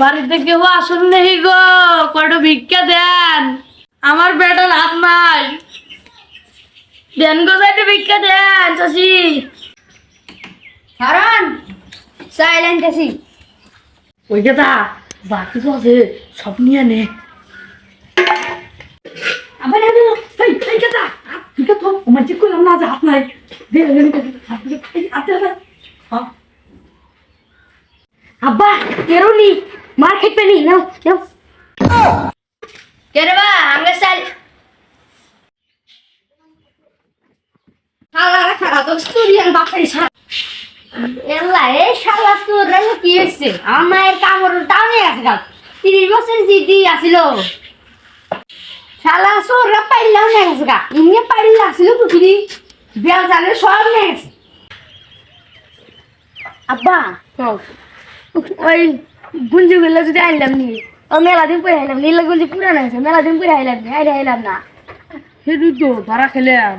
বাড়িতে কেউ আসুন নেই গো, কয়টা ভিক্ষা দেন। আমার বেটার হাত নাই, দেন গো চাইতে ভিক্ষা দেন চাষি। কারণ সাইলেন্ট আছি। ওই কথা বাকি তো আছে, সব নিয়ে নে। আবার এই কথা ঠিক আছে, আমার ঠিক করলাম না, হাত নাই। আব্বা কেরুনি মার খেতে নি নাও নাও কেরে বা আমরা সাইল শালা খারাপ তো স্টুডিয়ান বাপরে শালা এলা এই শালা তোর কি হইছে আমার কামড় টানে আছে গাল 30 বছর জিদি আছিল শালা সোরা পাইলাম না গেছে গা ইনি পাইলা আছিল পুকুরি বিয়া জানে সব নেই গেছে আব্বা ওই গুঞ্জি গুলো যদি আইলাম নি ও মেলা দিন পরে আইলাম নীলা গুঞ্জি পুরানো হয়েছে মেলা দিন পরে আইলাম নি আইলাম না সেটু তো ভাড়া খেলাম।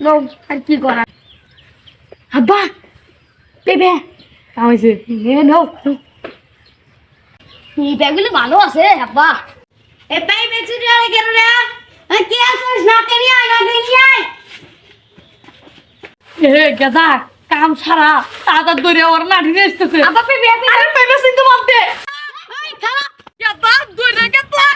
নো আর কি করা আব্বা বেবে কামাইছে নো এই ব্যাগগুলো ভালো আছে আব্বা এ পাই বেচুরি আরে কেন রে কি আছিস না কেনি আয় না কেনি আয় এ গাদা কাম ছাড়া তাড়াতাড়ি ধরে ওর লাঠি নিয়ে আসতেছে। আব্বা বেবে আরে পেবে সিন্ধু মারতে এই খালা গাদা ধরে গাদা।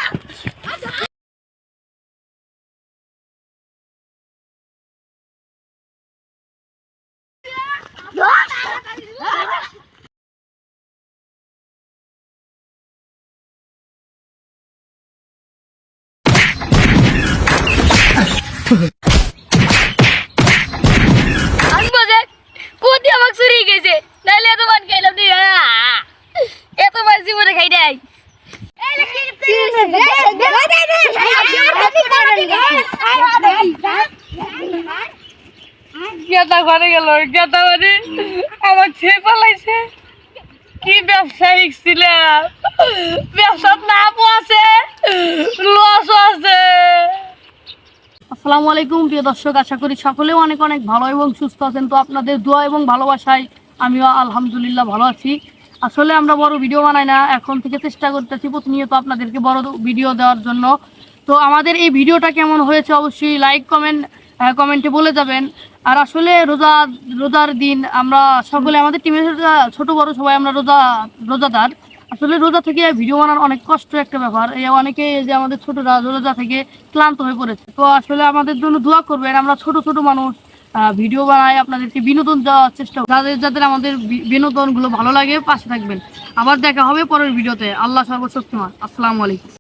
আনবো যে কোতি আমাক চুরি গেছে নাইলে এত মান খাইলাম নি এত মান জীবনে খাই নাই গাদা ঘরে গেল, গাদা মানে আমার ছেলে পালাইছে। কি ব্যবসা শিখছিলাম, ব্যবসার লাভও আছে লসও আছে। আসসালামু আলাইকুম প্রিয় দর্শক, আশা করি সকলেও অনেক অনেক ভালো এবং সুস্থ আছেন। তো আপনাদের দোয়া এবং ভালোবাসায় আমিও আলহামদুলিল্লাহ ভালো আছি। আসলে আমরা বড় ভিডিও বানাই না, এখন থেকে চেষ্টা করতেছি প্রতিনিয়ত আপনাদেরকে বড় ভিডিও দেওয়ার জন্য। তো আমাদের এই ভিডিওটা কেমন হয়েছে অবশ্যই লাইক কমেন্টে বলে যাবেন। আর আসলে রোজার দিন আমরা সকলে আমাদের টিমের ছোট বড় সবাই আমরা রোজাদার। আসলে রোজা থেকে ভিডিও বানানো অনেক কষ্ট একটা ব্যাপার। এই অনেকে যে আমাদের ছোটরা রোজা থেকে ক্লান্ত হয়ে পড়েছে। তো আসলে আমাদের জন্য দোয়া করবেন, আমরা ছোট ছোট মানুষ ভিডিও বানাই, আপনাদেরকে বিনোদন দেওয়ার চেষ্টা, যাদের আমাদের বিনোদনগুলো ভালো লাগে পাশে থাকবেন। আবার দেখা হবে পরের ভিডিওতে। আল্লাহ সর্বশক্তিমান। আসসালামু আলাইকুম।